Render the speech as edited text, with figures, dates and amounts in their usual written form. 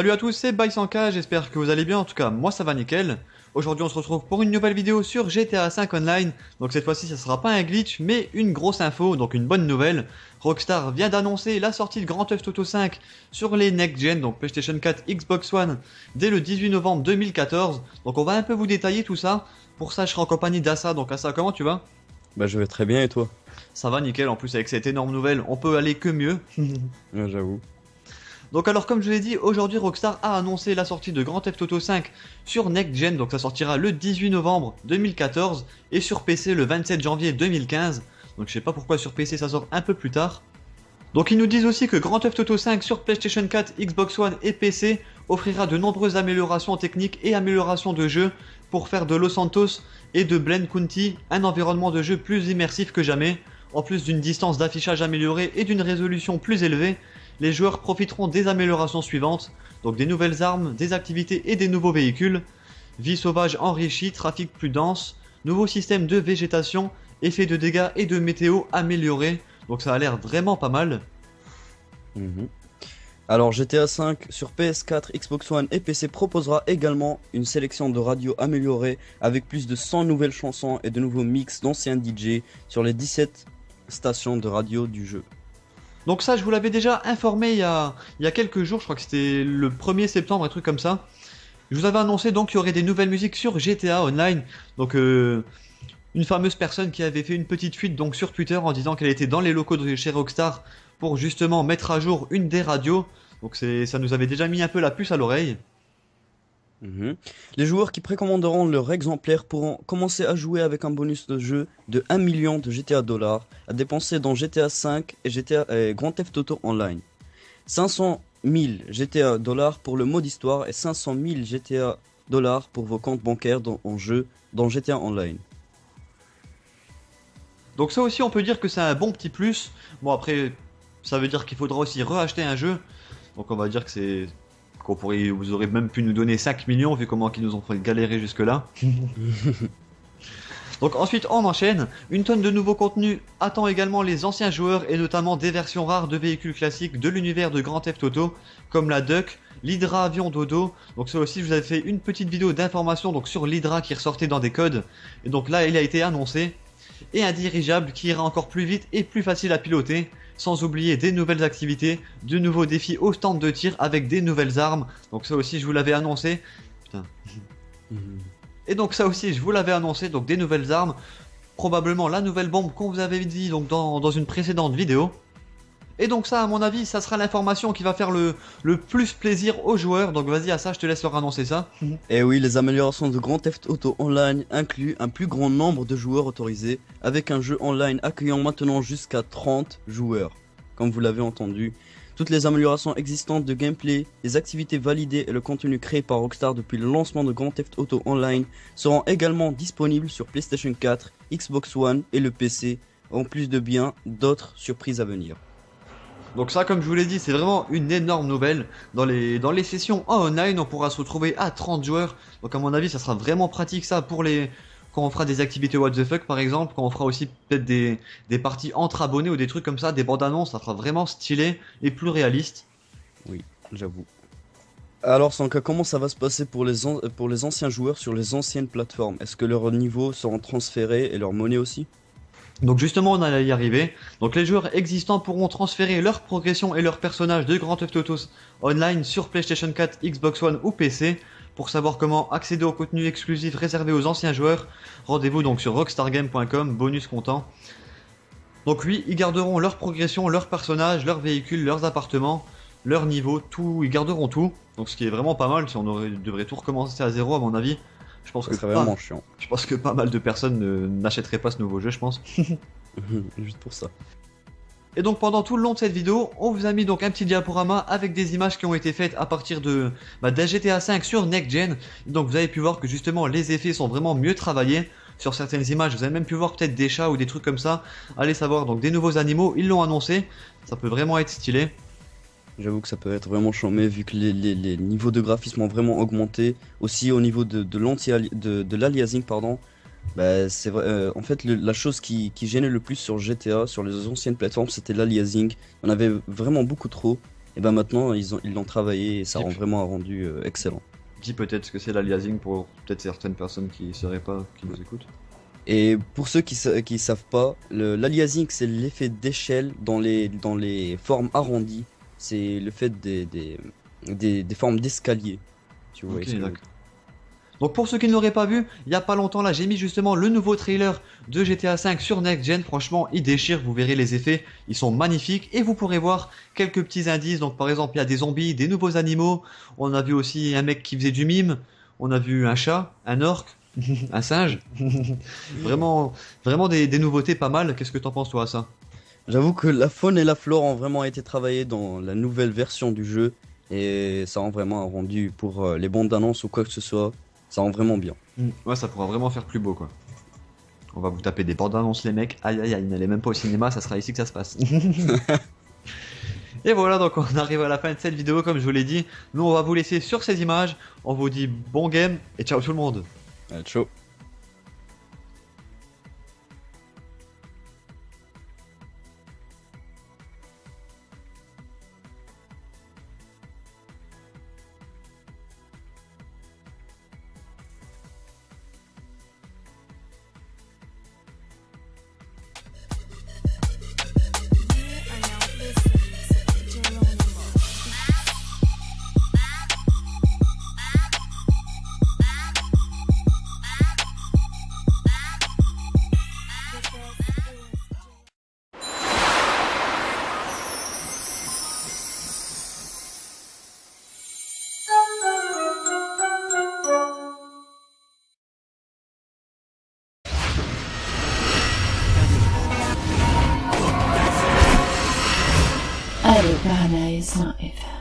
Salut à tous, c'est By100K, j'espère que vous allez bien, en tout cas moi ça va nickel. Aujourd'hui on se retrouve pour une nouvelle vidéo sur GTA 5 Online. Donc cette fois-ci ça sera pas un glitch mais une grosse info, donc une bonne nouvelle. Rockstar vient d'annoncer la sortie de Grand Theft Auto 5 sur les next gen, donc PlayStation 4, Xbox One, dès le 18 novembre 2014. Donc on va un peu vous détailler tout ça. Pour ça je serai en compagnie d'Assa, donc Assa, comment tu vas? Bah je vais très bien et toi? Ça va nickel, en plus avec cette énorme nouvelle on peut aller que mieux. Ouais, j'avoue. Donc alors comme je l'ai dit, aujourd'hui Rockstar a annoncé la sortie de Grand Theft Auto 5 sur Next Gen, donc ça sortira le 18 novembre 2014 et sur PC le 27 janvier 2015. Donc je sais pas pourquoi sur PC ça sort un peu plus tard. Donc ils nous disent aussi que Grand Theft Auto 5 sur PlayStation 4, Xbox One et PC offrira de nombreuses améliorations techniques et améliorations de jeu pour faire de Los Santos et de Blaine County un environnement de jeu plus immersif que jamais. En plus d'une distance d'affichage améliorée et d'une résolution plus élevée, les joueurs profiteront des améliorations suivantes, donc des nouvelles armes, des activités et des nouveaux véhicules, vie sauvage enrichie, trafic plus dense, nouveau système de végétation, effets de dégâts et de météo améliorés, donc ça a l'air vraiment pas mal. Mhm. Alors GTA 5 sur PS4, Xbox One et PC proposera également une sélection de radios améliorées avec plus de 100 nouvelles chansons et de nouveaux mix d'anciens DJ sur les 17 stations de radio du jeu. Donc ça je vous l'avais déjà informé il y a quelques jours, je crois que c'était le 1er septembre, un truc comme ça. Je vous avais annoncé donc qu'il y aurait des nouvelles musiques sur GTA Online, donc une fameuse personne qui avait fait une petite fuite donc sur Twitter en disant qu'elle était dans les locaux de chez Rockstar pour justement mettre à jour une des radios. Donc ça nous avait déjà mis un peu la puce à l'oreille. Mhm. Les joueurs qui précommanderont leur exemplaire pourront commencer à jouer avec un bonus de jeu de 1 million de GTA dollars à dépenser dans GTA 5 et Grand Theft Auto Online. 500 000 GTA dollars pour le mode histoire et 500 000 GTA dollars pour vos comptes bancaires en jeu dans GTA Online. Donc ça aussi on peut dire que c'est un bon petit plus. Bon après ça veut dire qu'il faudra aussi reacheter un jeu. Donc on va dire que vous aurez même pu nous donner 5 millions vu comment ils nous ont fait galérer jusque là. Donc ensuite on enchaîne, une tonne de nouveaux contenus attend également les anciens joueurs et notamment des versions rares de véhicules classiques de l'univers de Grand Theft Auto comme la Duck, l'Hydra Avion Dodo. Donc ça aussi je vous avais fait une petite vidéo d'information donc sur l'Hydra qui ressortait dans des codes et donc là il a été annoncé, et un dirigeable qui ira encore plus vite et plus facile à piloter, sans oublier des nouvelles activités, de nouveaux défis au stand de tir avec des nouvelles armes. Donc ça aussi je vous l'avais annoncé. Putain. Et donc ça aussi je vous l'avais annoncé, donc des nouvelles armes, probablement la nouvelle bombe qu'on vous avait dit donc dans une précédente vidéo. Et donc ça à mon avis ça sera l'information qui va faire le plus plaisir aux joueurs, donc vas-y à ça je te laisse leur annoncer ça. Et oui, les améliorations de Grand Theft Auto Online incluent un plus grand nombre de joueurs autorisés, avec un jeu online accueillant maintenant jusqu'à 30 joueurs, comme vous l'avez entendu. Toutes les améliorations existantes de gameplay, les activités validées et le contenu créé par Rockstar depuis le lancement de Grand Theft Auto Online seront également disponibles sur PlayStation 4, Xbox One et le PC, en plus de bien d'autres surprises à venir. Donc ça comme je vous l'ai dit c'est vraiment une énorme nouvelle. Dans les sessions en online on pourra se retrouver à 30 joueurs. Donc à mon avis ça sera vraiment pratique ça pour quand on fera des activités what the fuck par exemple, quand on fera aussi peut-être des parties entre abonnés ou des trucs comme ça, des bandes annonces, ça sera vraiment stylé et plus réaliste. Oui, j'avoue. Alors Sanka, comment ça va se passer pour les anciens joueurs sur les anciennes plateformes? Est-ce que leurs niveaux seront transférés et leur monnaie aussi? Donc justement on allait y arriver. Donc les joueurs existants pourront transférer leur progression et leur personnage de Grand Theft Auto Online sur PlayStation 4, Xbox One ou PC. Pour savoir comment accéder au contenu exclusif réservé aux anciens joueurs, rendez-vous donc sur rockstargame.com, bonus comptant. Donc oui, ils garderont leur progression, leur personnage, leurs véhicules, leurs appartements, leur niveau, tout, ils garderont tout. Donc ce qui est vraiment pas mal, si devrait tout recommencer à zéro à mon avis. Je pense Ça que serait vraiment chiant. Je pense que pas mal de personnes n'achèteraient pas ce nouveau jeu, je pense. Juste pour ça. Et donc pendant tout le long de cette vidéo, on vous a mis donc un petit diaporama avec des images qui ont été faites à partir d'un GTA 5 sur Next Gen. Donc vous avez pu voir que justement les effets sont vraiment mieux travaillés. Sur certaines images, vous avez même pu voir peut-être des chats ou des trucs comme ça. Allez savoir, donc des nouveaux animaux, ils l'ont annoncé. Ça peut vraiment être stylé. J'avoue que ça peut être vraiment chambé vu que les niveaux de graphisme ont vraiment augmenté. Aussi au niveau de l'aliasing, pardon. Bah, c'est vrai, en fait, la chose qui gênait le plus sur GTA, sur les anciennes plateformes, c'était l'aliasing. On avait vraiment beaucoup trop. et ben maintenant ils l'ont travaillé et ça Et rend puis- vraiment un rendu excellent. Dis peut-être ce que c'est l'aliasing pour peut-être certaines personnes qui sauraient pas, qui nous écoutent. Et pour ceux qui savent pas, l'aliasing c'est l'effet d'échelle dans les formes arrondies. C'est le fait des formes d'escalier. Tu vois. Ok, d'accord. Donc pour ceux qui ne l'auraient pas vu, il y a pas longtemps là, j'ai mis justement le nouveau trailer de GTA V sur Next Gen. Franchement, il déchire, vous verrez les effets, ils sont magnifiques et vous pourrez voir quelques petits indices. Donc par exemple, il y a des zombies, des nouveaux animaux. On a vu aussi un mec qui faisait du mime. On a vu un chat, un orc, un singe. Vraiment, vraiment des nouveautés pas mal. Qu'est-ce que t'en penses toi à ça? J'avoue que la faune et la flore ont vraiment été travaillées dans la nouvelle version du jeu et ça rend vraiment un rendu pour les bandes annonces ou quoi que ce soit. Ça rend vraiment bien. Ouais, ça pourra vraiment faire plus beau quoi. On va vous taper des bandes annonces les mecs. Aïe aïe aïe, n'allez même pas au cinéma, ça sera ici que ça se passe. Et voilà, donc on arrive à la fin de cette vidéo, comme je vous l'ai dit. Nous, on va vous laisser sur ces images. On vous dit bon game et ciao tout le monde. Ciao. Allez, Paradise Live.